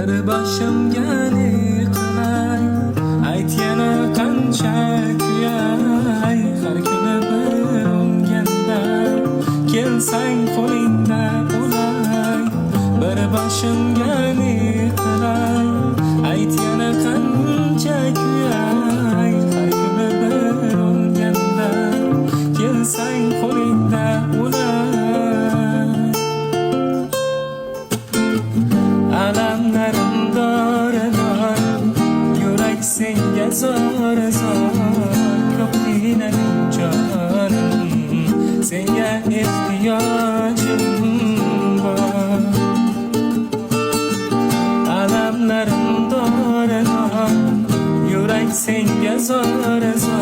bir boshimga ne qilay, ayt yana qancha kuyay. Har kuni bir o'nganda kelsang qo'lingda bo'lay. Bir boshimga ne qilay, ayt yana qancha kuyay. Har kuni bir o'nganda kelsang qo'lingda bo'lay. Alamlarim dor-dor, yurak senga zor-zor. Ko'p qiynading jonim, senga ehtiyojim bor. Alamlarim dor-dor, yurak senga zor-zor.